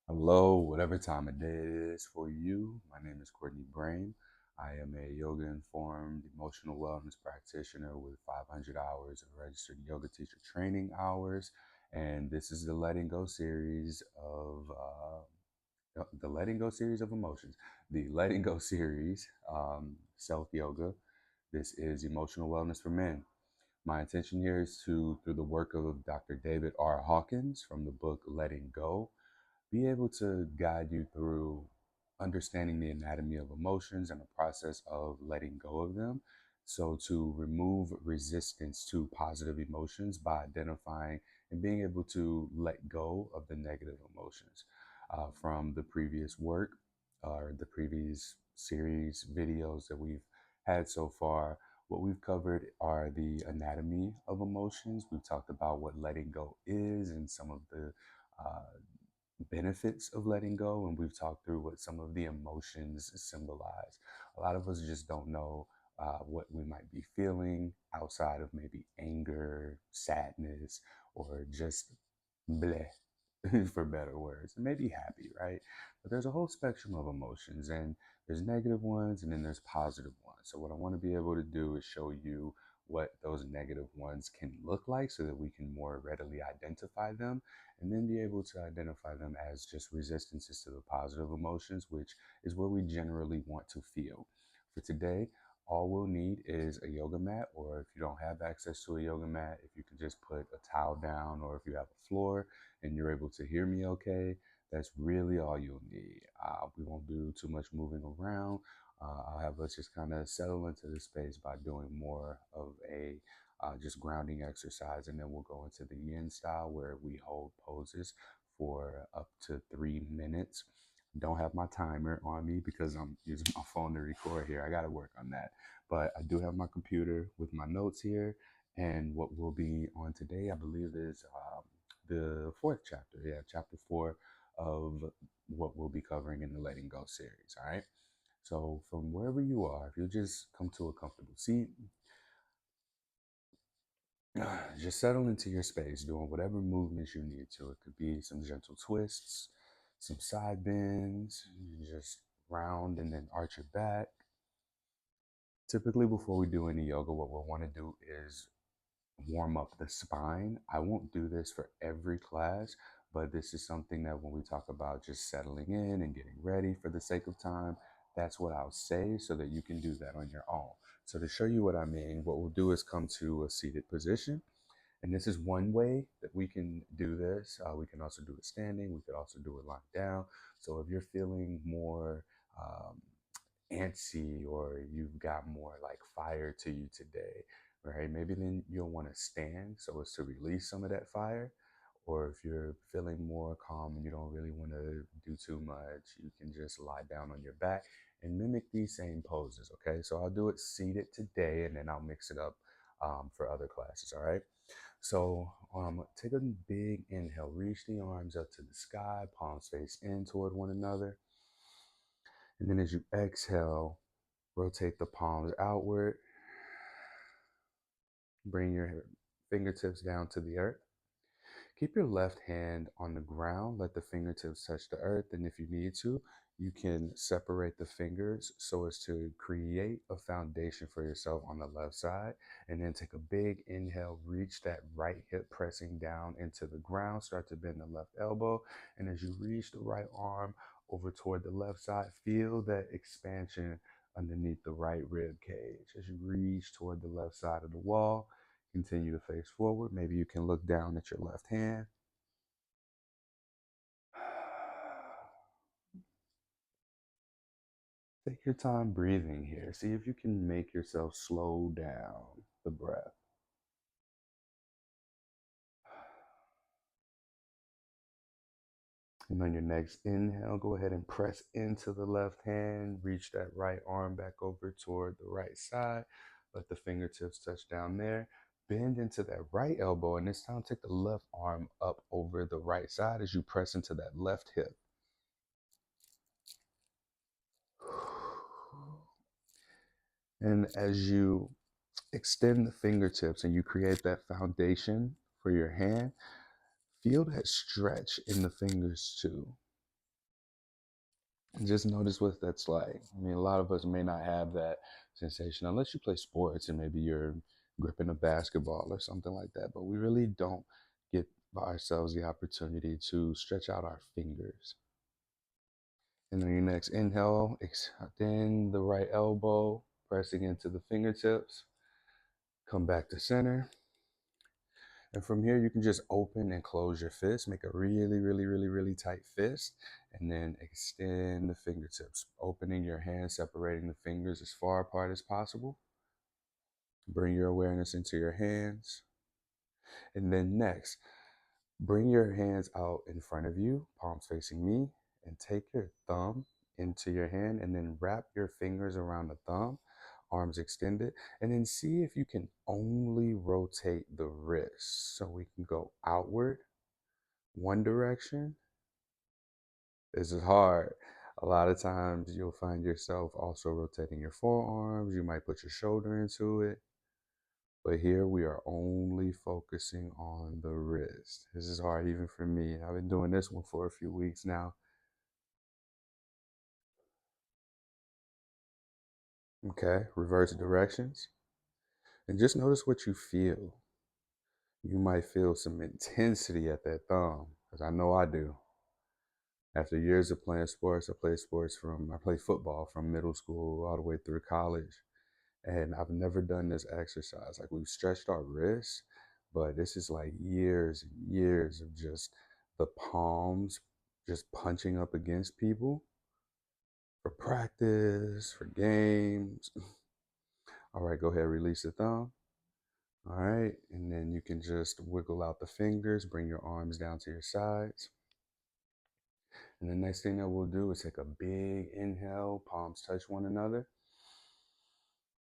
Hello, whatever time of day it is for you. My name is Courtney Brain. I am a yoga informed emotional wellness practitioner with 500 hours of registered yoga teacher training hours. And this is the Letting Go series of the Letting Go series of emotions, the Letting Go series, self yoga. This is emotional wellness for men. My intention here is to, through the work of Dr. David R. Hawkins from the book Letting Go, be able to guide you through understanding the anatomy of emotions and the process of letting go of them. So, to remove resistance to positive emotions by identifying and being able to let go of the negative emotions. From the previous work or the previous series videos that we've had so far, what we've covered are the anatomy of emotions. We've talked about what letting go is and some of the uh, benefits of letting go, and we've talked through what some of the emotions symbolize. A lot of us just don't know what we might be feeling outside of maybe anger, sadness, or just bleh, for better words, and maybe happy, right? But there's a whole spectrum of emotions, and there's negative ones, and then there's positive ones. So, what I want to be able to do is show you what those negative ones can look like so that we can more readily identify them and then be able to identify them as just resistances to the positive emotions, which is what we generally want to feel. For today, all we'll need is a yoga mat, or if you don't have access to a yoga mat, if you can just put a towel down, or if you have a floor and you're able to hear me okay, that's really all you'll need. We won't do too much moving around. I'll have us just kind of settle into the space by doing more of a just grounding exercise, and then we'll go into the yin style where we hold poses for up to 3 minutes. Don't have my timer on me because I'm using my phone to record here. I got to work on that. But I do have my computer with my notes here. And what we'll be on today, I believe, is the fourth chapter. Yeah, chapter 4 of what we'll be covering in the Letting Go series. All right. So, from wherever you are, if you'll just come to a comfortable seat, just settle into your space, doing whatever movements you need to. It could be some gentle twists, some side bends, you just round and then arch your back. Typically, before we do any yoga, what we'll want to do is warm up the spine. I won't do this for every class, but this is something that when we talk about just settling in and getting ready for the sake of time, that's what I'll say so that you can do that on your own. So, to show you what I mean, what we'll do is come to a seated position. And this is one way that we can do this. We can also do it standing. We could also do it lying down. So if you're feeling more um, antsy or you've got more like fire to you today, right? Maybe then you'll want to stand so as to release some of that fire. Or if you're feeling more calm and you don't really want to do too much, you can just lie down on your back and mimic these same poses. Okay, so I'll do it seated today and then I'll mix it up for other classes. All right. So take a big inhale, reach the arms up to the sky, palms face in toward one another. And then as you exhale, rotate the palms outward, bring your fingertips down to the earth. Keep your left hand on the ground, let the fingertips touch the earth, and if you need to, you can separate the fingers so as to create a foundation for yourself on the left side. And then take a big inhale, reach that right hip pressing down into the ground, start to bend the left elbow. And as you reach the right arm over toward the left side, feel that expansion underneath the right rib cage. As you reach toward the left side of the wall, continue to face forward. Maybe you can look down at your left hand. Take your time breathing here. See if you can make yourself slow down the breath. And on your next inhale, go ahead and press into the left hand. Reach that right arm back over toward the right side. Let the fingertips touch down there. Bend into that right elbow, and this time take the left arm up over the right side as you press into that left hip. And as you extend the fingertips and you create that foundation for your hand, feel that stretch in the fingers too. Just notice what that's like. I mean, a lot of us may not have that sensation unless you play sports and maybe you're gripping a basketball or something like that. But we really don't get ourselves the opportunity to stretch out our fingers. And then your next inhale, extend the right elbow, pressing into the fingertips. Come back to center. And from here, you can just open and close your fist. Make a really, really, really, really tight fist. And then extend the fingertips, opening your hands, separating the fingers as far apart as possible. Bring your awareness into your hands. And then next, bring your hands out in front of you, palms facing me, and take your thumb into your hand and then wrap your fingers around the thumb, arms extended, and then see if you can only rotate the wrist. So we can go outward, one direction. This is hard. A lot of times you'll find yourself also rotating your forearms. You might put your shoulder into it. But here we are only focusing on the wrist. This is hard even for me. I've been doing this one for a few weeks now. Okay, reverse directions. And just notice what you feel. You might feel some intensity at that thumb, because I know I do. After years of playing sports, I played football from middle school all the way through college. And I've never done this exercise. Like we've stretched our wrists, but this is like years and years of just the palms just punching up against people for practice, for games. All right, go ahead, release the thumb. All right, and then you can just wiggle out the fingers, bring your arms down to your sides. And the next thing that we'll do is take a big inhale, palms touch one another.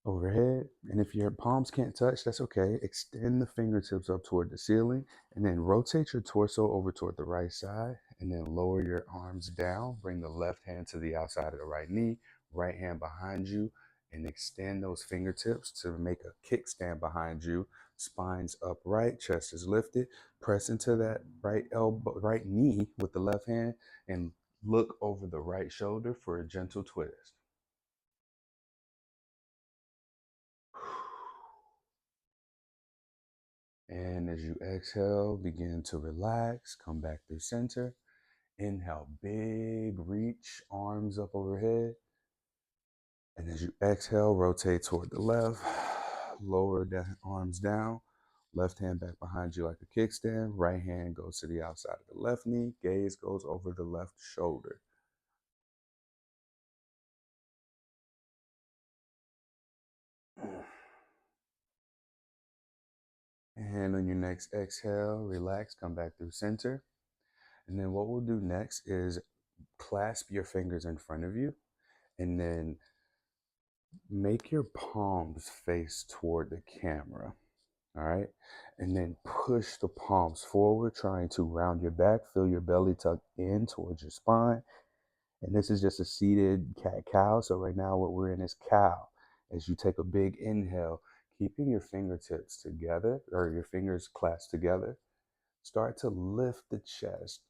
Overhead. And if your palms can't touch, that's okay. Extend the fingertips up toward the ceiling and then rotate your torso over toward the right side and then lower your arms down. Bring the left hand to the outside of the right knee, right hand behind you, and extend those fingertips to make a kickstand behind you. Spine's upright, chest is lifted. Press into that right elbow, right knee with the left hand and look over the right shoulder for a gentle twist. And as you exhale, begin to relax, come back through center. Inhale, big reach, arms up overhead. And as you exhale, rotate toward the left, lower the arms down. Left hand back behind you like a kickstand. Right hand goes to the outside of the left knee. Gaze goes over the left shoulder. And on your next exhale, relax, come back through center. And then what we'll do next is clasp your fingers in front of you and then make your palms face toward the camera. All right. And then push the palms forward, trying to round your back, feel your belly tuck in towards your spine. And this is just a seated cat cow. So right now, what we're in is cow. As you take a big inhale, keeping your fingertips together or your fingers clasped together, start to lift the chest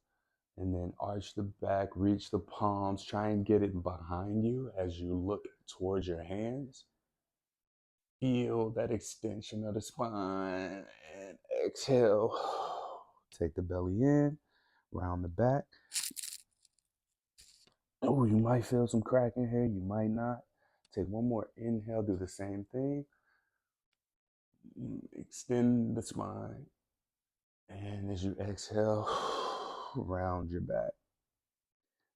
and then arch the back, reach the palms, try and get it behind you as you look towards your hands. Feel that extension of the spine and exhale. Take the belly in, round the back. Oh, you might feel some cracking here, you might not. Take one more inhale, do the same thing. Extend the spine. And as you exhale, round your back.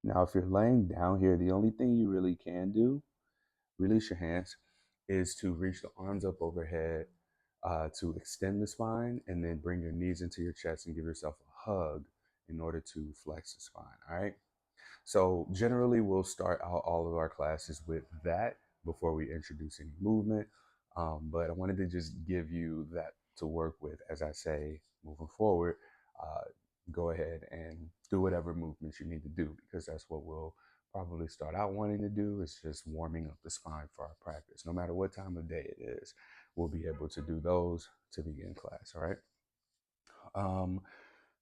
Now, if you're laying down here, the only thing you really can do, release your hands, is to reach the arms up overhead to extend the spine and then bring your knees into your chest and give yourself a hug in order to flex the spine. All right. So generally, we'll start out all of our classes with that before we introduce any movement. But I wanted to just give you that to work with as I say moving forward. Uh, Go ahead and do whatever movements you need to do because that's what we'll probably start out wanting to do is just warming up the spine for our practice. No matter what time of day it is, we'll be able to do those to begin class. All right.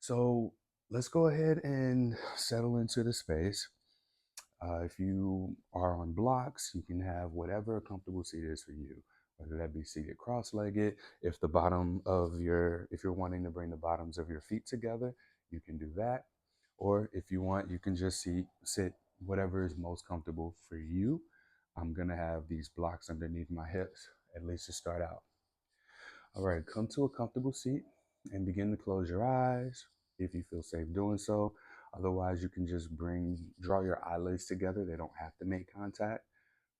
So let's go ahead and settle into the space. If you are on blocks, you can have whatever a comfortable seat is for you, whether that be seated cross-legged. If you're wanting to bring the bottoms of your feet together, you can do that. Or if you want, you can just sit whatever is most comfortable for you. I'm gonna have these blocks underneath my hips, at least to start out. All right, come to a comfortable seat and begin to close your eyes if you feel safe doing so. Otherwise, you can just draw your eyelids together. They don't have to make contact.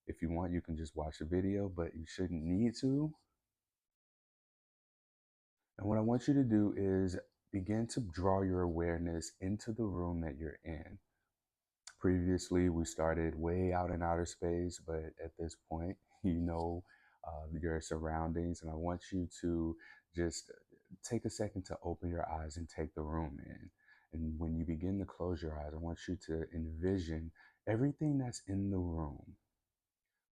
If you want, you can just watch the video, but you shouldn't need to. And what I want you to do is begin to draw your awareness into the room that you're in. Previously, we started way out in outer space, but at this point, you know your surroundings, and I want you to just take a second to open your eyes and take the room in. And when you begin to close your eyes, I want you to envision everything that's in the room.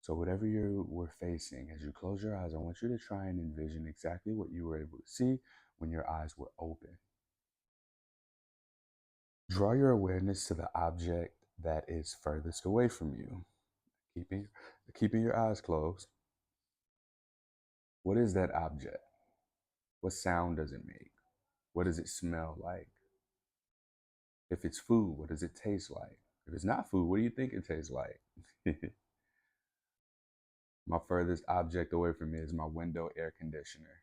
So whatever you were facing, as you close your eyes, I want you to try and envision exactly what you were able to see when your eyes were open. Draw your awareness to the object that is furthest away from you, keeping keeping your eyes closed. What is that object? What sound does it make? What does it smell like? If it's food, what does it taste like? If it's not food, what do you think it tastes like? My furthest object away from me is my window air conditioner.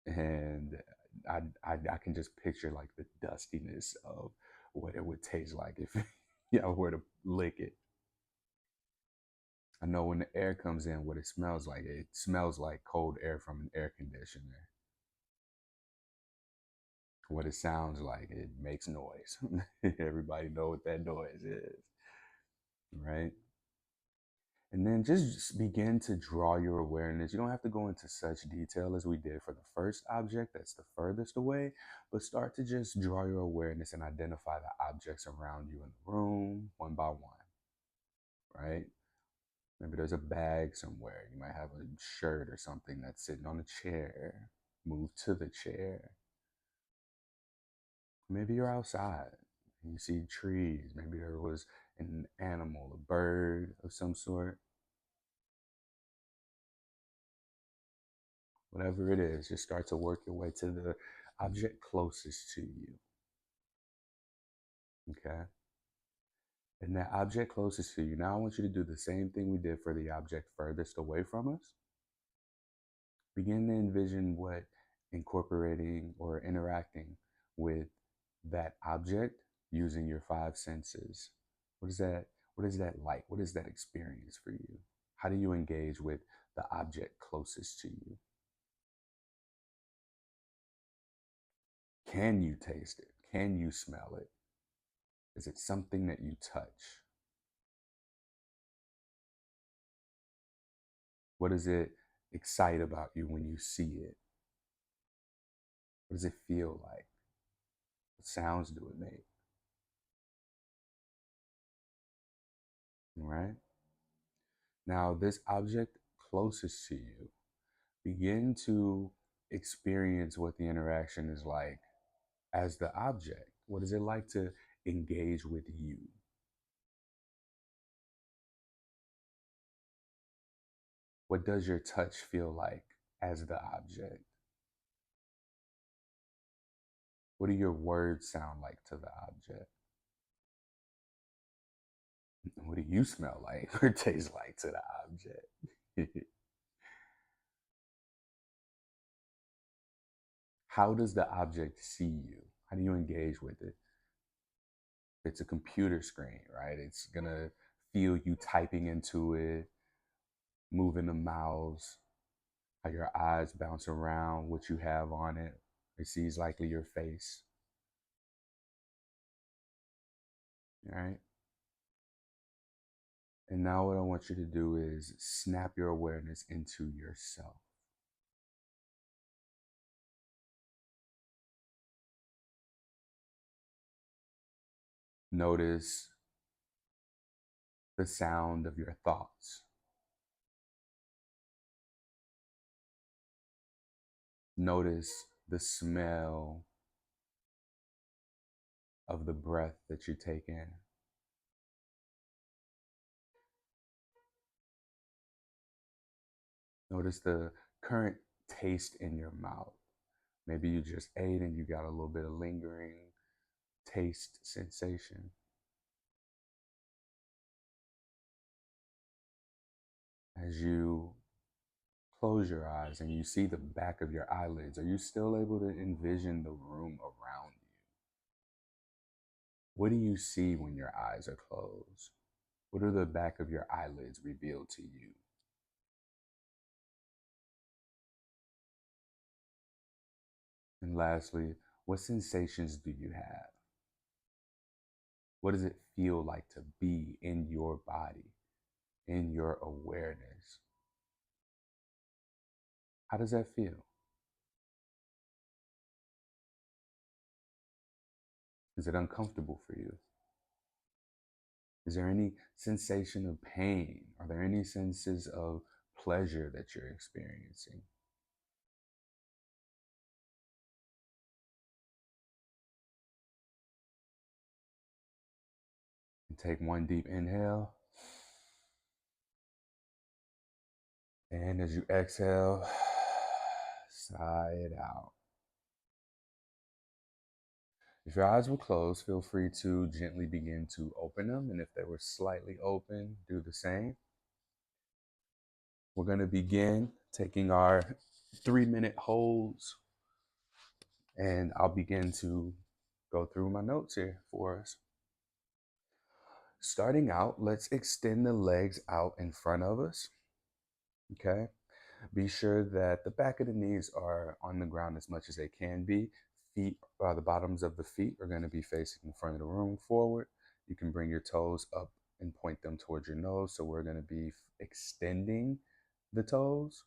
And I can just picture like the dustiness of what it would taste like if I were to lick it. I know when the air comes in, what it smells like. It smells like cold air from an air conditioner. What it sounds like, it makes noise. Everybody know what that noise is, right? And then just begin to draw your awareness. You don't have to go into such detail as we did for the first object that's the furthest away, but start to just draw your awareness and identify the objects around you in the room one by one, right? Maybe there's a bag somewhere. You might have a shirt or something that's sitting on a chair. Move to the chair. Maybe you're outside and you see trees. Maybe there was an animal, a bird of some sort. Whatever it is, just start to work your way to the object closest to you. Okay. And that object closest to you, now I want you to do the same thing we did for the object furthest away from us. Begin to envision what incorporating or interacting with that object using your five senses. What is that? What is that like? What is that experience for you? How do you engage with the object closest to you? Can you taste it? Can you smell it? Is it something that you touch? What does it excite about you when you see it? What does it feel like? What sounds do it make? All right. Now, this object closest to you, begin to experience what the interaction is like as the object. What is it like to engage with you? What does your touch feel like as the object? What do your words sound like to the object? What do you smell like or taste like to the object? How does the object see you? How do you engage with it? It's a computer screen, right? It's gonna feel you typing into it, moving the mouse, how your eyes bounce around, what you have on it. It sees likely your face, right? And now what I want you to do is snap your awareness into yourself. Notice the sound of your thoughts. Notice the smell of the breath that you take in. Notice the current taste in your mouth. Maybe you just ate and you got a little bit of lingering taste sensation. As you close your eyes and you see the back of your eyelids, are you still able to envision the room around you? What do you see when your eyes are closed? What do the back of your eyelids reveal to you? And lastly, what sensations do you have? What does it feel like to be in your body, in your awareness? How does that feel? Is it uncomfortable for you? Is there any sensation of pain? Are there any senses of pleasure that you're experiencing? And take one deep inhale. And as you exhale, sigh it out. If your eyes were closed, feel free to gently begin to open them. And if they were slightly open, do the same. We're going to begin taking our 3-minute holds, and I'll begin to go through my notes here for us. Starting out, let's extend the legs out in front of us. Okay. Be sure that the back of the knees are on the ground as much as they can be. Feet, the bottoms of the feet are going to be facing in front of the room forward. You can bring your toes up and point them towards your nose. So we're going to be extending the toes.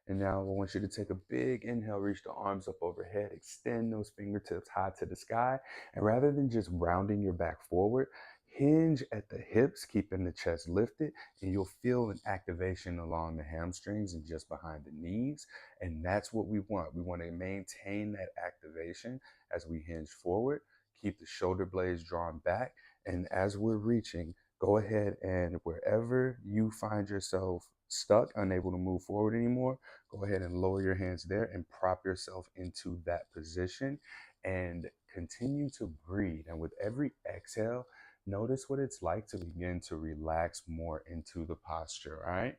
And now I want you to take a big inhale, reach the arms up overhead, extend those fingertips high to the sky. And rather than just rounding your back forward, hinge at the hips, keeping the chest lifted, and you'll feel an activation along the hamstrings and just behind the knees. And that's what we want. We want to maintain that activation as we hinge forward, keep the shoulder blades drawn back. And as we're reaching, go ahead and wherever you find yourself stuck, unable to move forward anymore, go ahead and lower your hands there and prop yourself into that position and continue to breathe. And with every exhale, notice what it's like to begin to relax more into the posture. All right.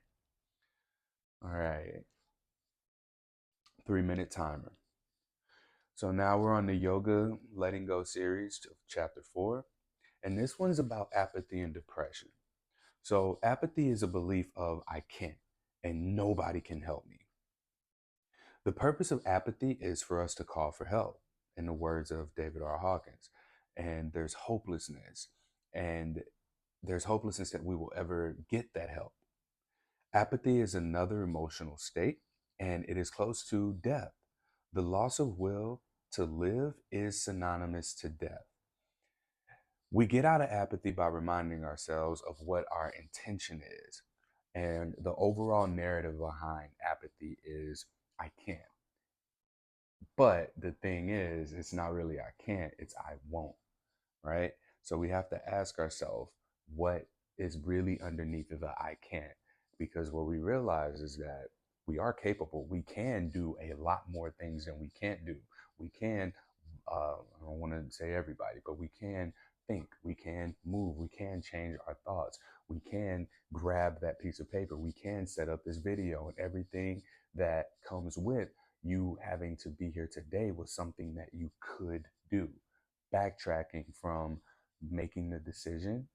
All right. 3-minute timer. So now we're on the yoga letting go series of chapter 4. And this one's about apathy and depression. So apathy is a belief of I can't and nobody can help me. The purpose of apathy is for us to call for help, in the words of David R. Hawkins. And there's hopelessness, and there's hopelessness that we will ever get that help. Apathy is another emotional state, and it is close to death. The loss of will to live is synonymous to death. We get out of apathy by reminding ourselves of what our intention is. And the overall narrative behind apathy is I can't. But the thing is, it's not really I can't, it's I won't, right? So we have to ask ourselves what is really underneath of the I can't. Because what we realize is that we are capable. We can do a lot more things than we can't do. We can, I don't want to say everybody, but we can think, we can move, we can change our thoughts, we can grab that piece of paper, we can set up this video, and everything that comes with you having to be here today was something that you could do. Backtracking from making the decision,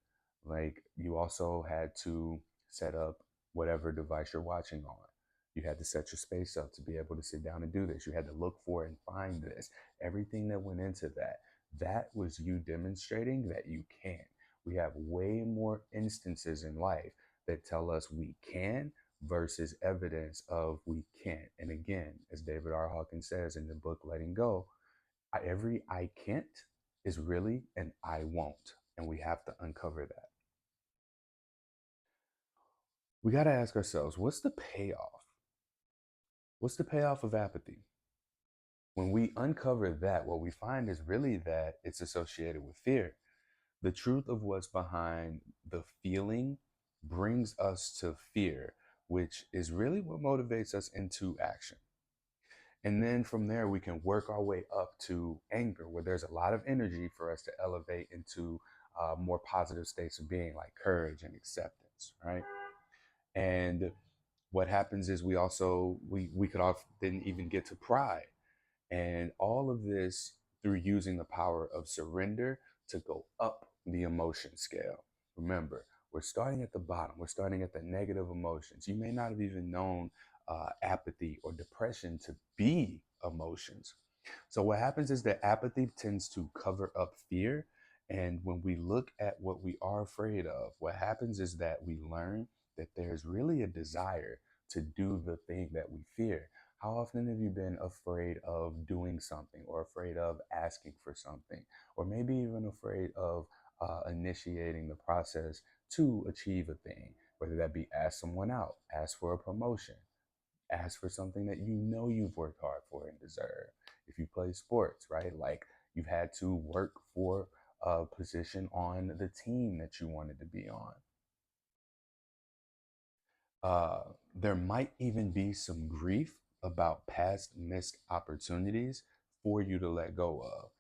like you also had to set up whatever device you're watching on. You had to set your space up to be able to sit down and do this. You had to look for and find this. Everything that went into that, that was you demonstrating that you can. We have way more instances in life that tell us we can versus evidence of we can't. And again, as David R. Hawkins says in the book Letting Go, every I can't is really an I won't. And we have to uncover that. We got to ask ourselves, what's the payoff? What's the payoff of apathy? When we uncover that, what we find is really that it's associated with fear. The truth of what's behind the feeling brings us to fear, which is really what motivates us into action. And then from there, we can work our way up to anger, where there's a lot of energy for us to elevate into more positive states of being, like courage and acceptance, right? And what happens is we could often even get to pride, and all of this through using the power of surrender to go up the emotion scale. Remember, we're starting at the bottom. We're starting at the negative emotions. You may not have even known apathy or depression to be emotions. So, what happens is that apathy tends to cover up fear. And when we look at what we are afraid of, what happens is that we learn that there's really a desire to do the thing that we fear. How often have you been afraid of doing something, or afraid of asking for something, or maybe even afraid of initiating the process to achieve a thing, whether that be ask someone out, ask for a promotion, ask for something that you know you've worked hard for and deserve. If you play sports, right? Like you've had to work for a position on the team that you wanted to be on. There might even be some grief about past missed opportunities for you to let go of.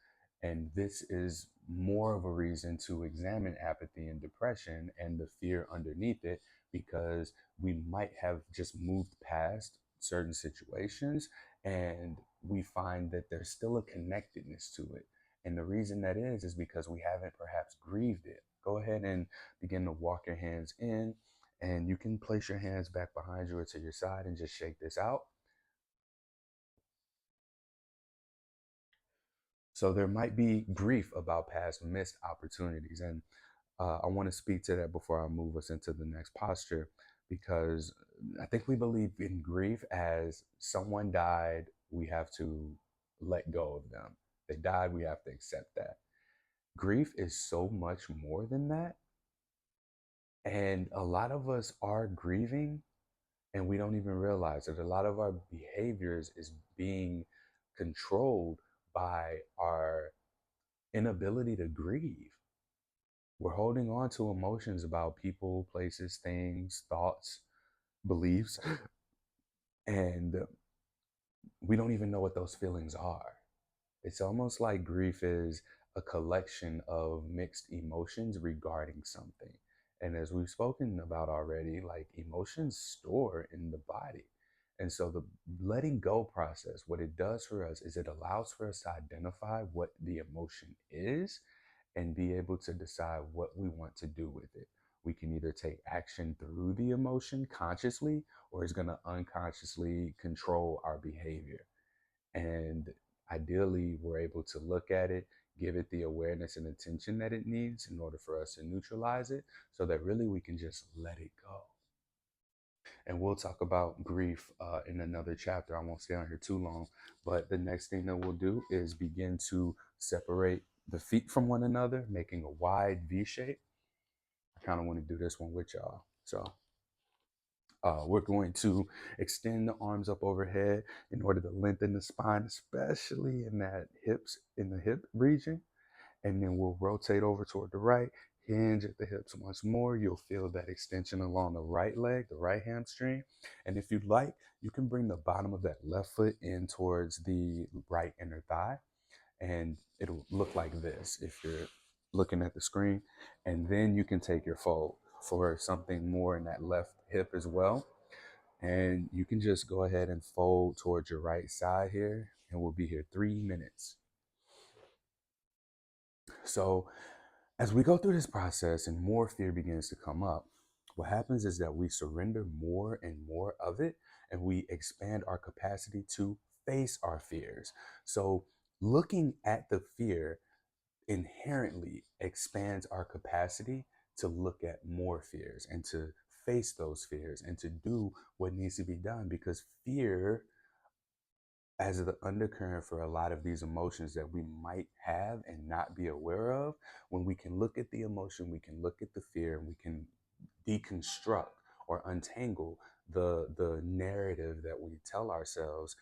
And this is more of a reason to examine apathy and depression and the fear underneath it, because we might have just moved past certain situations and we find that there's still a connectedness to it. And the reason that is because we haven't perhaps grieved it. Go ahead and begin to walk your hands in, and you can place your hands back behind you or to your side and just shake this out. So there might be grief about past missed opportunities. And I want to speak to that before I move us into the next posture, because I think we believe in grief as someone died, we have to let go of them. They died, we have to accept that. Grief is so much more than that. And a lot of us are grieving and we don't even realize that a lot of our behaviors is being controlled by our inability to grieve. We're holding on to emotions about people, places, things, thoughts, beliefs, and we don't even know what those feelings are. It's almost like grief is a collection of mixed emotions regarding something. And as we've spoken about already, like emotions store in the body. And so the letting go process, what it does for us is it allows for us to identify what the emotion is and be able to decide what we want to do with it. We can either take action through the emotion consciously, or it's going to unconsciously control our behavior. And ideally, we're able to look at it, give it the awareness and attention that it needs in order for us to neutralize it, so that really we can just let it go. And we'll talk about grief in another chapter. I won't stay on here too long, but the next thing that we'll do is begin to separate the feet from one another, making a wide V shape. I kind of want to do this one with y'all. So we're going to extend the arms up overhead in order to lengthen the spine, especially in that hips, in the hip region. And then we'll rotate over toward the right, hinge at the hips once more. You'll feel that extension along the right leg, the right hamstring. And if you'd like, you can bring the bottom of that left foot in towards the right inner thigh. And it'll look like this if you're looking at the screen. And then you can take your fold for something more in that left hip as well. And you can just go ahead and fold towards your right side here. And we'll be here 3 minutes. So as we go through this process and more fear begins to come up, what happens is that we surrender more and more of it, and we expand our capacity to face our fears. So looking at the fear inherently expands our capacity to look at more fears and to face those fears and to do what needs to be done, because fear as the undercurrent for a lot of these emotions that we might have and not be aware of. When we can look at the emotion, we can look at the fear, and we can deconstruct or untangle the narrative that we tell ourselves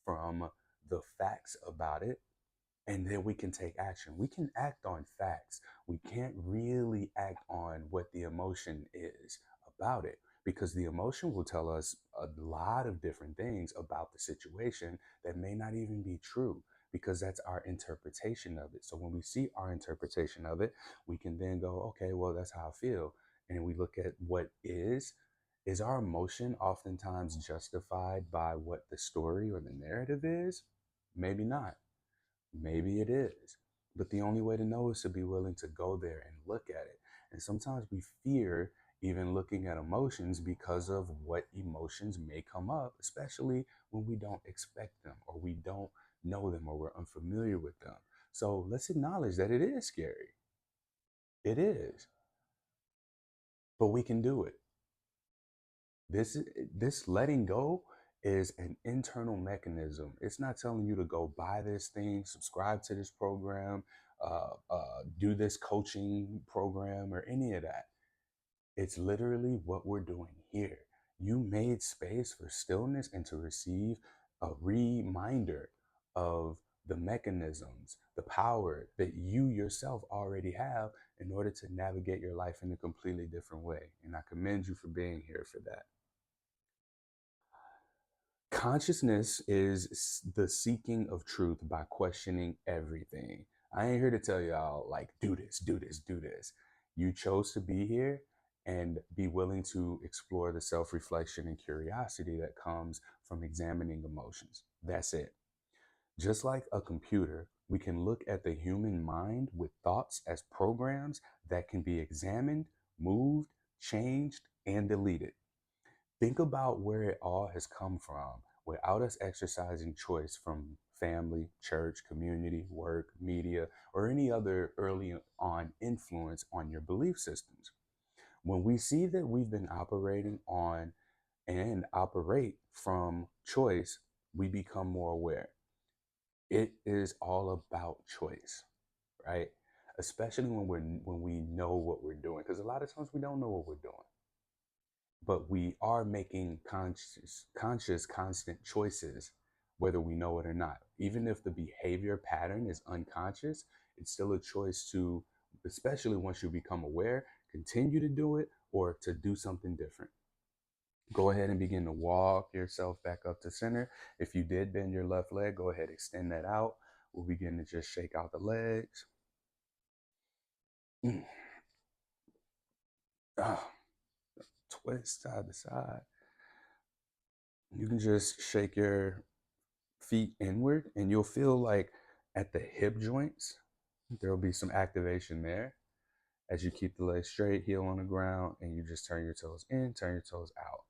from the facts about it, and then we can take action. We can act on facts. We can't really act on what the emotion is about it, because the emotion will tell us a lot of different things about the situation that may not even be true, because that's our interpretation of it. So when we see our interpretation of it, we can then go, okay, well, that's how I feel. And we look at what is our emotion oftentimes justified by what the story or the narrative is? Maybe not. Maybe it is. But the only way to know is to be willing to go there and look at it. And sometimes we fear even looking at emotions because of what emotions may come up, especially when we don't expect them or we don't know them or we're unfamiliar with them. So let's acknowledge that it is scary. It is, but we can do it. This letting go is an internal mechanism. It's not telling you to go buy this thing, subscribe to this program, do this coaching program, or any of that. It's literally what we're doing here. You made space for stillness and to receive a reminder of the mechanisms, the power that you yourself already have in order to navigate your life in a completely different way. And I commend you for being here for that. Consciousness is the seeking of truth by questioning everything. I ain't here to tell y'all, like, do this, do this, do this. You chose to be here and be willing to explore the self reflection and curiosity that comes from examining emotions. That's it. Just like a computer, we can look at the human mind with thoughts as programs that can be examined, moved, changed, and deleted. Think about where it all has come from without us exercising choice from family, church, community, work, media, or any other early on influence on your belief systems. When we see that we've been operating on and operate from choice, we become more aware. It is all about choice, right? Especially when we know what we're doing, because a lot of times we don't know what we're doing, but we are making conscious constant choices, whether we know it or not. Even if the behavior pattern is unconscious, it's still a choice to, especially once you become aware, continue to do it or to do something different. Go ahead and begin to walk yourself back up to center. If you did bend your left leg, go ahead, extend that out. We'll begin to just shake out the legs. Ah, twist side to side. You can just shake your feet inward and you'll feel like at the hip joints, there'll be some activation there as you keep the legs straight, heel on the ground, and you just turn your toes in, turn your toes out.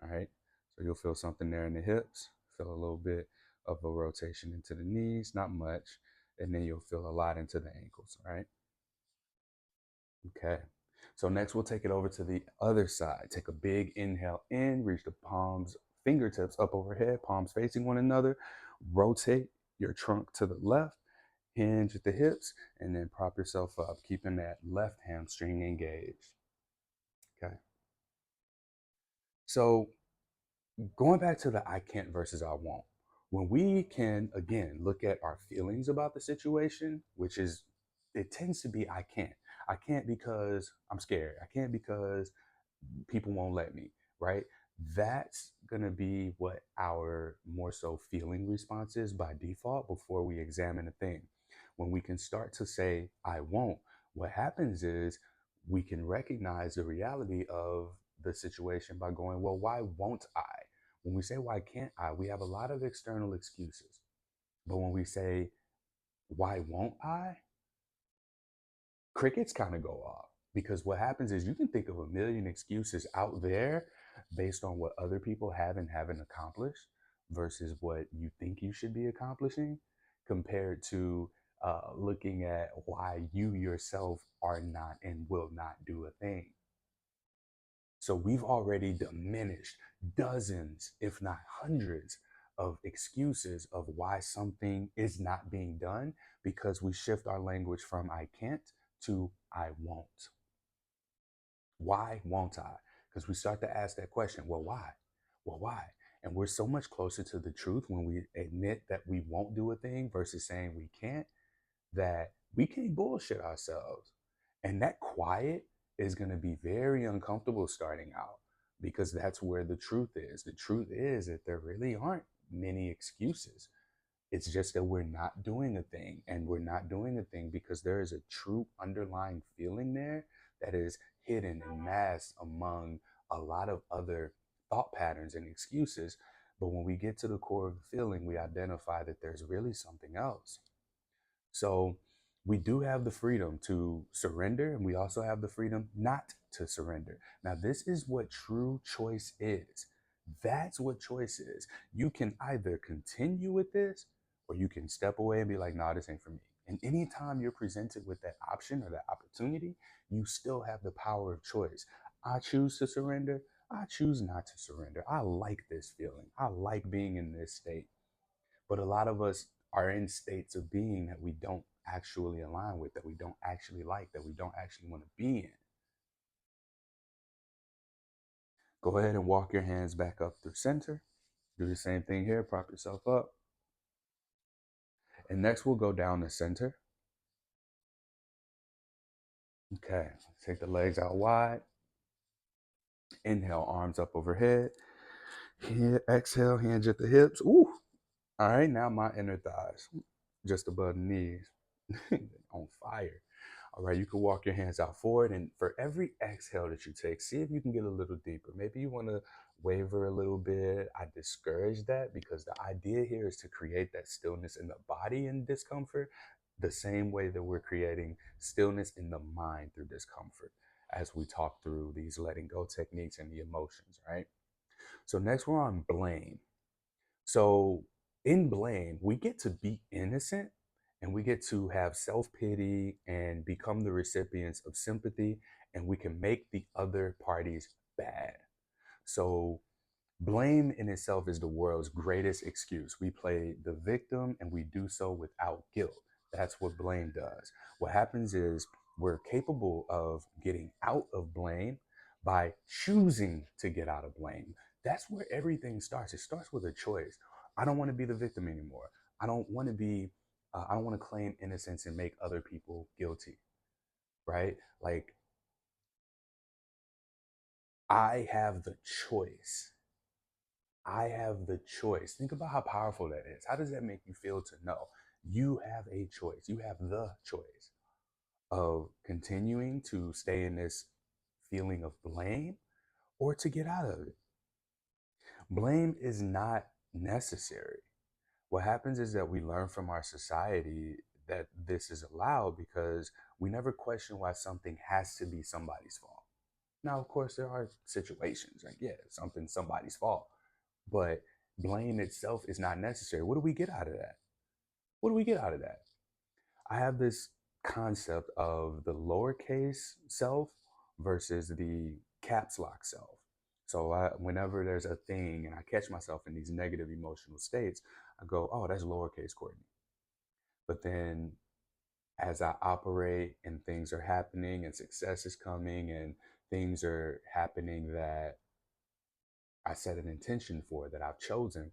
All right. So you'll feel something there in the hips, feel a little bit of a rotation into the knees, not much. And then you'll feel a lot into the ankles. All right. Okay. So next we'll take it over to the other side. Take a big inhale in, reach the palms, fingertips up overhead, palms facing one another. Rotate your trunk to the left, hinge at the hips, and then prop yourself up, keeping that left hamstring engaged. Okay. So going back to the I can't versus I won't. When we can, again, look at our feelings about the situation, which is, it tends to be I can't. I can't because I'm scared. I can't because people won't let me, right? That's going to be what our more so feeling response is by default before we examine a thing. When we can start to say, I won't, what happens is we can recognize the reality of the situation by going, well, why won't I? When we say, why can't I? We have a lot of external excuses. But when we say, why won't I? Crickets kind of go off, because what happens is you can think of a million excuses out there based on what other people have and haven't accomplished versus what you think you should be accomplishing, compared to looking at why you yourself are not and will not do a thing. So we've already diminished dozens, if not hundreds, of excuses of why something is not being done, because we shift our language from I can't to I won't. Why won't I? Because we start to ask that question, well, why? Well, why? And we're so much closer to the truth when we admit that we won't do a thing versus saying we can't, that we can't bullshit ourselves. And that quiet is going to be very uncomfortable starting out. because that's where the truth is. The truth is that there really aren't many excuses. It's just that we're not doing a thing, and we're not doing a thing because there is a true underlying feeling there that is hidden and masked among a lot of other thought patterns and excuses. But when we get to the core of the feeling, we identify that there's really something else. So we do have the freedom to surrender, and we also have the freedom not to surrender. Now, this is what true choice is. That's what choice is. You can either continue with this, or you can step away and be like, nah, this ain't for me. And anytime you're presented with that option or that opportunity, you still have the power of choice. I choose to surrender. I choose not to surrender. I like this feeling. I like being in this state. But a lot of us are in states of being that we don't actually align with, that we don't actually like, that we don't actually want to be in. Go ahead and walk your hands back up through center. Do the same thing here, prop yourself up. And next we'll go down the center. Okay, take the legs out wide. Inhale, arms up overhead. Here, exhale, hands at the hips. Ooh. All right, now my inner thighs, just above the knees, on fire. All right, you can walk your hands out forward, and for every exhale that you take, see if you can get a little deeper. Maybe you want to waver a little bit. I discourage that because the idea here is to create that stillness in the body in discomfort, the same way that we're creating stillness in the mind through discomfort as we talk through these letting go techniques and the emotions, right? So next we're on blame. So in blame, we get to be innocent, and we get to have self pity and become the recipients of sympathy, and we can make the other parties bad. So blame in itself is the world's greatest excuse. We play the victim, and we do so without guilt. That's what blame does. What happens is we're capable of getting out of blame by choosing to get out of blame. That's where everything starts. It starts with a choice. I don't want to be the victim anymore. I don't want to be, I don't want to claim innocence and make other people guilty, right? Like, I have the choice. I have the choice. Think about how powerful that is. How does that make you feel to know you have a choice? You have the choice of continuing to stay in this feeling of blame or to get out of it. Blame is not necessary. What happens is that we learn from our society that this is allowed because we never question why something has to be somebody's fault. Now, of course, there are situations like, yeah, something's somebody's fault, but blame itself is not necessary. What do we get out of that? What do we get out of that? I have this concept of the lowercase self versus the caps lock self. So whenever there's a thing and I catch myself in these negative emotional states, I go, oh, that's lowercase Courtney. But then as I operate and things are happening and success is coming and things are happening that I set an intention for, that I've chosen,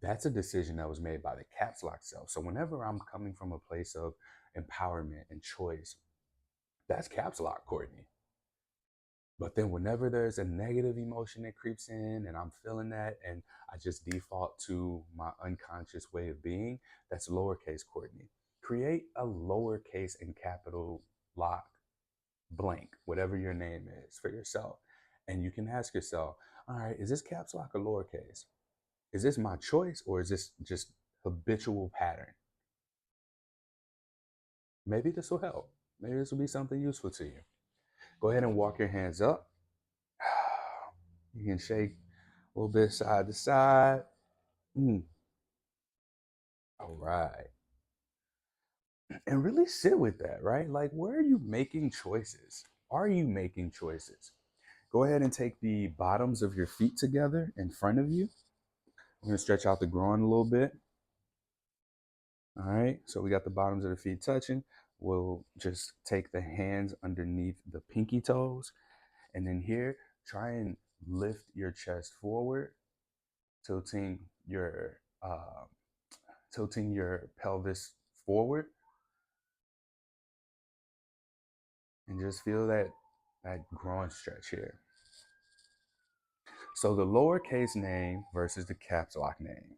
that's a decision that was made by the caps lock self. So whenever I'm coming from a place of empowerment and choice, that's caps lock Courtney. But then whenever there's a negative emotion that creeps in and I'm feeling that and I just default to my unconscious way of being, that's lowercase Courtney. Create a lowercase and capital lock blank, whatever your name is for yourself. And you can ask yourself, all right, is this caps lock or lowercase? Is this my choice or is this just habitual pattern? Maybe this will help. Maybe this will be something useful to you. Go ahead and walk your hands up. You can shake a little bit side to side. Mm. All right. And really sit with that, right? Like, where are you making choices? Are you making choices? Go ahead and take the bottoms of your feet together in front of you. I'm going to stretch out the groin a little bit. All right. So we got the bottoms of the feet touching. We'll just take the hands underneath the pinky toes. And then here, try and lift your chest forward, tilting your tilting your pelvis forward, and just feel that groin stretch here. So the lowercase name versus the caps lock name.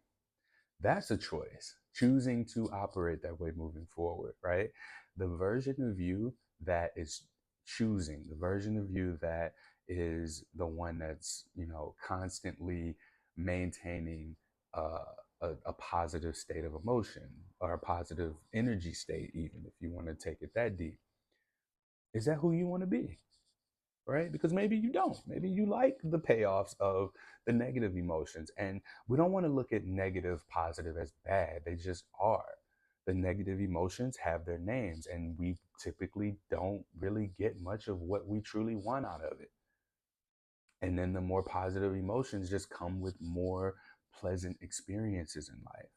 That's a choice. Choosing to operate that way moving forward, right? The version of you that is choosing, the version of you that is the one that's, constantly maintaining uh, a positive state of emotion or a positive energy state, even if you want to take it that deep. Is that who you want to be? Right? Because maybe you don't. Maybe you like the payoffs of the negative emotions. And we don't want to look at negative, positive as bad. They just are. The negative emotions have their names, and we typically don't really get much of what we truly want out of it. And then the more positive emotions just come with more pleasant experiences in life.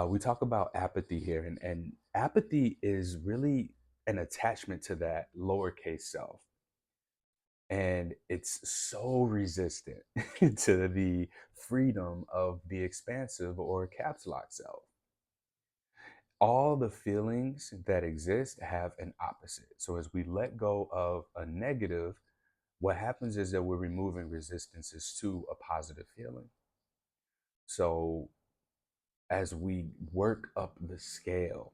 We talk about apathy here, and apathy is really an attachment to that lowercase self, and it's so resistant to the freedom of the expansive or caps lock self. All the feelings that exist have an opposite. So as we let go of a negative, what happens is that we're removing resistances to a positive feeling. So as we work up the scale,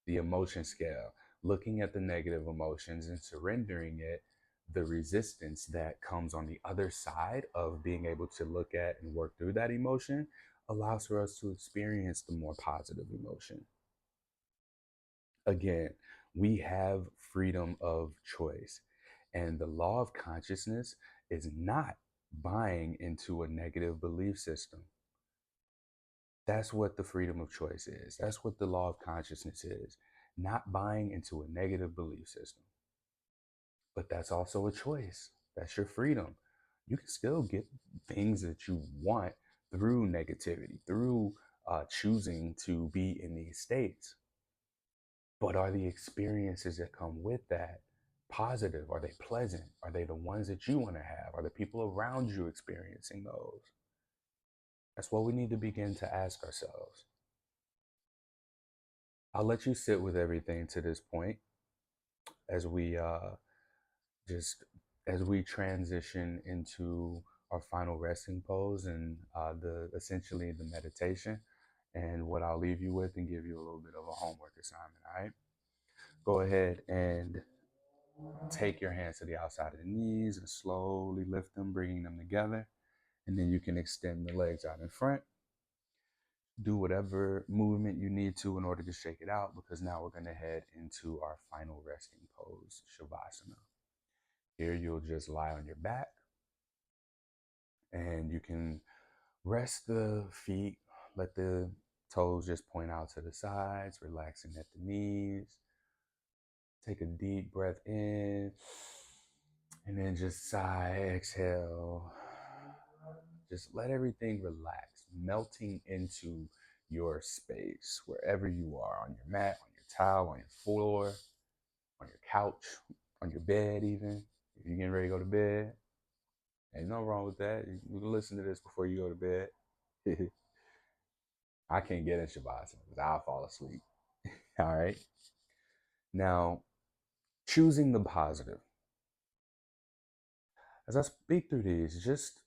the emotion scale, looking at the negative emotions and surrendering it, the resistance that comes on the other side of being able to look at and work through that emotion allows for us to experience the more positive emotion. Again, we have freedom of choice, and the law of consciousness is not buying into a negative belief system. That's what the freedom of choice is. That's what the law of consciousness is. Not buying into a negative belief system. But that's also a choice. That's your freedom. You can still get things that you want through negativity, through choosing to be in these states. But are the experiences that come with that positive? Are they pleasant? Are they the ones that you want to have? Are the people around you experiencing those? That's what we need to begin to ask ourselves. I'll let you sit with everything to this point as we just as we transition into our final resting pose and the essentially the meditation, and what I'll leave you with and give you a little bit of a homework assignment. All right, go ahead and take your hands to the outside of the knees and slowly lift them, bringing them together, and then you can extend the legs out in front. Do whatever movement you need to in order to shake it out, because now we're going to head into our final resting pose, Shavasana. Here you'll just lie on your back, and you can rest the feet, let the toes just point out to the sides, relaxing at the knees. Take a deep breath in, and then just sigh, exhale. Just let everything relax, melting into your space, wherever you are, on your mat, on your towel, on your floor, on your couch, on your bed even. If you're getting ready to go to bed, ain't nothing wrong with that. You can listen to this before you go to bed. I can't get in Shavasana because I'll fall asleep. All right. Now, choosing the positive. As I speak through these, just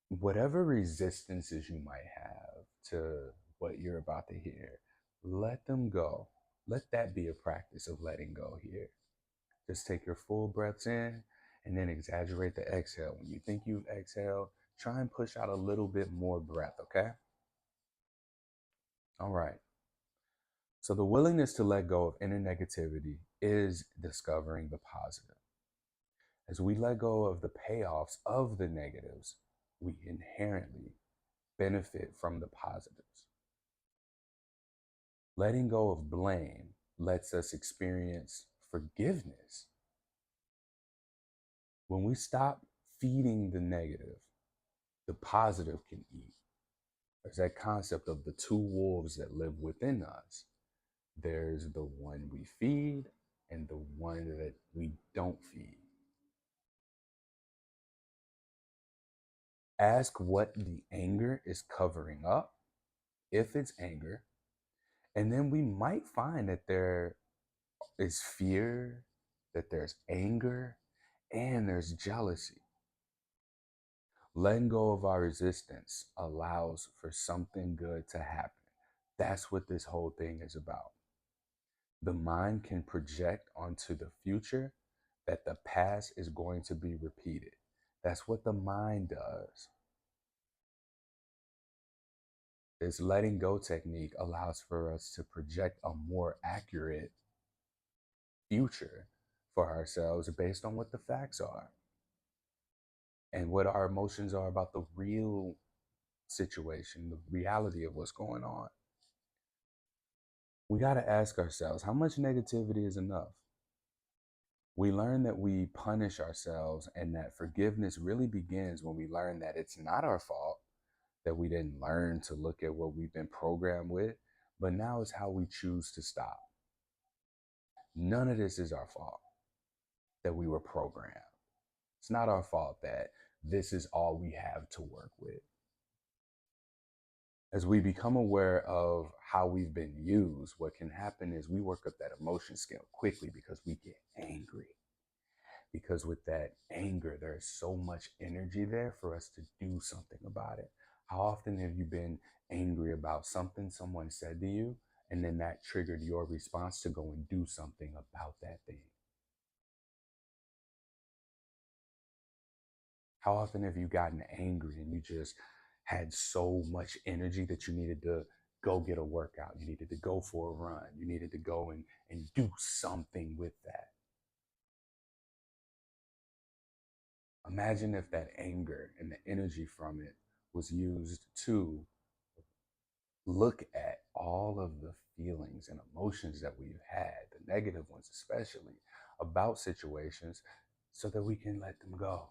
whatever resistances you might have to what you're about to hear, let them go. Let that be a practice of letting go here. Just take your full breaths in and then exaggerate the exhale. When you think you've exhaled, try and push out a little bit more breath, okay? All right. So the willingness to let go of inner negativity is discovering the positive. As we let go of the payoffs of the negatives, we inherently benefit from the positives. Letting go of blame lets us experience forgiveness. When we stop feeding the negative, the positive can eat. There's that concept of the two wolves that live within us. There's the one we feed and the one that we don't feed. Ask what the anger is covering up, if it's anger, and then we might find that there is fear, that there's anger, and there's jealousy. Letting go of our resistance allows for something good to happen. That's what this whole thing is about. The mind can project onto the future that the past is going to be repeated. That's what the mind does. This letting go technique allows for us to project a more accurate future for ourselves based on what the facts are and what our emotions are about the real situation, the reality of what's going on. We got to ask ourselves, how much negativity is enough? We learn that we punish ourselves and that forgiveness really begins when we learn that it's not our fault, that we didn't learn to look at what we've been programmed with, but now it's how we choose to stop. None of this is our fault that we were programmed. It's not our fault that this is all we have to work with. As we become aware of how we've been used, what can happen is we work up that emotion scale quickly because we get angry. Because with that anger, there's so much energy there for us to do something about it. How often have you been angry about something someone said to you, and then that triggered your response to go and do something about that thing? How often have you gotten angry and you just had so much energy that you needed to go get a workout, you needed to go for a run, you needed to go and do something with that? Imagine if that anger and the energy from it was used to look at all of the feelings and emotions that we've had, the negative ones especially, about situations, so that we can let them go,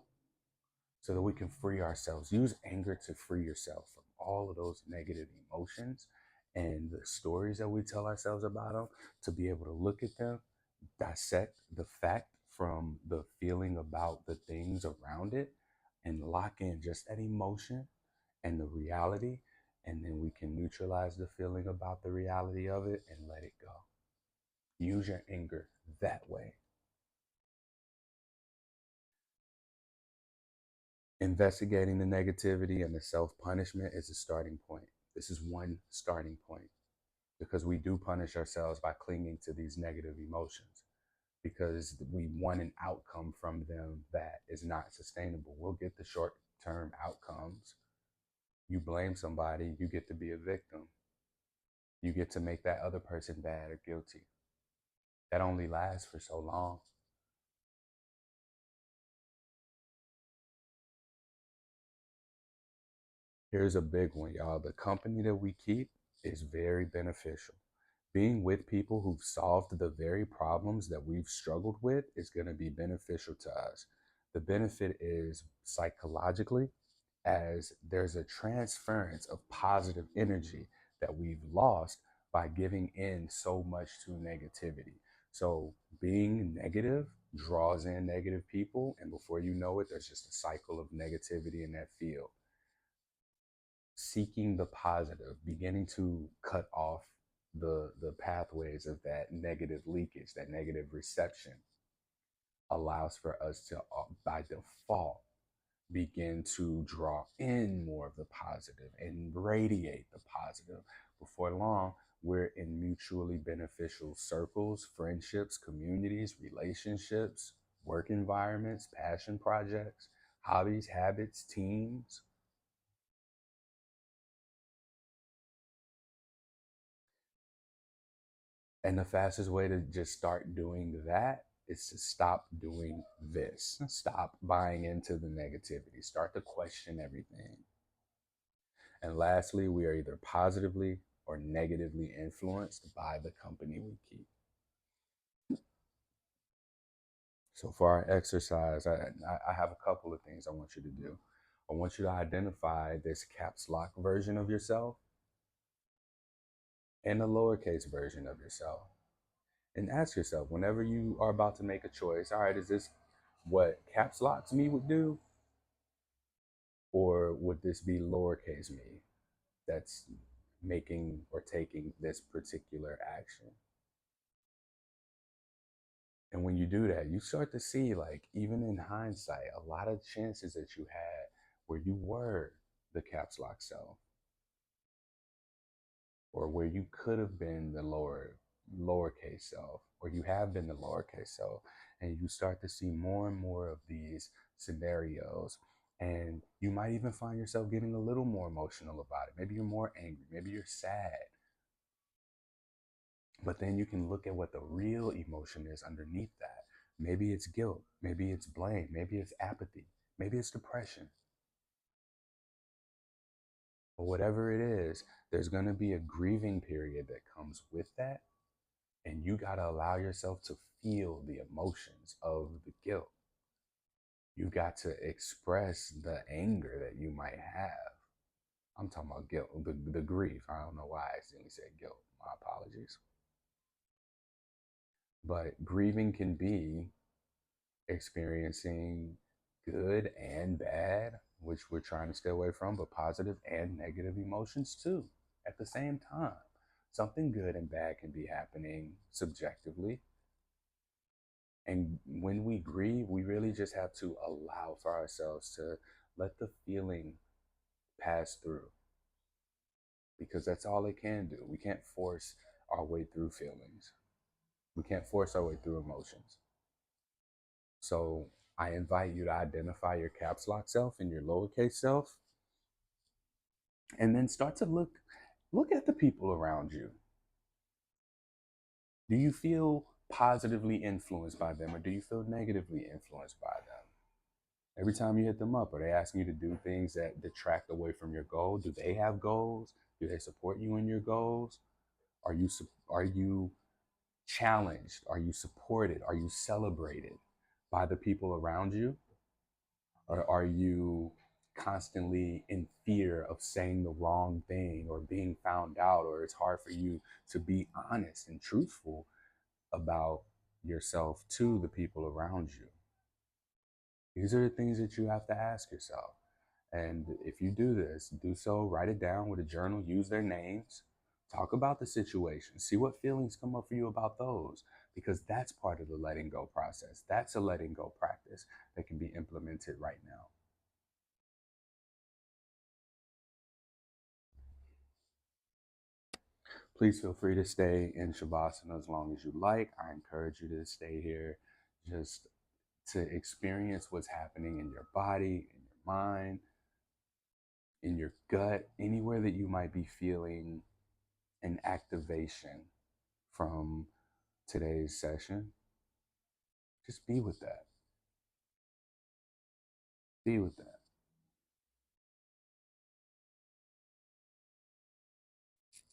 so that we can free ourselves. Use anger to free yourself from all of those negative emotions and the stories that we tell ourselves about them, to be able to look at them, dissect the fact from the feeling about the things around it, and lock in just that emotion and the reality. And then we can neutralize the feeling about the reality of it and let it go. Use your anger that way. Investigating the negativity and the self punishment is a starting point. This is one starting point, because we do punish ourselves by clinging to these negative emotions because we want an outcome from them that is not sustainable. We'll get the short term outcomes. You blame somebody, you get to be a victim. You get to make that other person bad or guilty. That only lasts for so long. Here's a big one, y'all. The company that we keep is very beneficial. Being with people who've solved the very problems that we've struggled with is going to be beneficial to us. The benefit is psychologically, as there's a transference of positive energy that we've lost by giving in so much to negativity. So being negative draws in negative people, and before you know it, there's just a cycle of negativity in that field. Seeking the positive, beginning to cut off the pathways of that negative leakage, that negative reception, allows for us to, by default, begin to draw in more of the positive and radiate the positive. Before long, we're in mutually beneficial circles, friendships, communities, relationships, work environments, passion projects, hobbies, habits, teams. And the fastest way to just start doing that is to stop doing this. Stop buying into the negativity. Start to question everything. And lastly, we are either positively or negatively influenced by the company we keep. So for our exercise, I have a couple of things I want you to do. I want you to identify this caps lock version of yourself and a lowercase version of yourself. And ask yourself, whenever you are about to make a choice, all right, is this what caps locks me would do? Or would this be lowercase me that's making or taking this particular action? And when you do that, you start to see, like, even in hindsight, a lot of chances that you had where you were the caps lock self, or where you could have been the lowercase self, or you have been the lowercase self, and you start to see more and more of these scenarios. And you might even find yourself getting a little more emotional about it. Maybe you're more angry, maybe you're sad. But then you can look at what the real emotion is underneath that. Maybe it's guilt, maybe it's blame, maybe it's apathy, maybe it's depression. But whatever it is, there's going to be a grieving period that comes with that. And you got to allow yourself to feel the emotions of the guilt. You got to express the anger that you might have. I'm talking about guilt, the grief. I don't know why I accidentally said guilt. My apologies. But grieving can be experiencing good and bad, which we're trying to stay away from, but positive and negative emotions too at the same time. Something good and bad can be happening subjectively. And when we grieve, we really just have to allow for ourselves to let the feeling pass through, because that's all it can do. We can't force our way through feelings, we can't force our way through emotions. So I invite you to identify your caps lock self and your lowercase self, and then start to look at the people around you. Do you feel positively influenced by them, or do you feel negatively influenced by them? Every time you hit them up, are they asking you to do things that detract away from your goal? Do they have goals? Do they support you in your goals? Are you challenged? Are you supported? Are you celebrated by the people around you? Or are you constantly in fear of saying the wrong thing or being found out, or it's hard for you to be honest and truthful about yourself to the people around you? These are the things that you have to ask yourself. And if you do this, do so, write it down with a journal, use their names, talk about the situation, see what feelings come up for you about those, because that's part of the letting go process. That's a letting go practice that can be implemented right now. Please feel free to stay in Shavasana as long as you like. I encourage you to stay here just to experience what's happening in your body, in your mind, in your gut, anywhere that you might be feeling an activation from today's session. Just be with that. Be with that.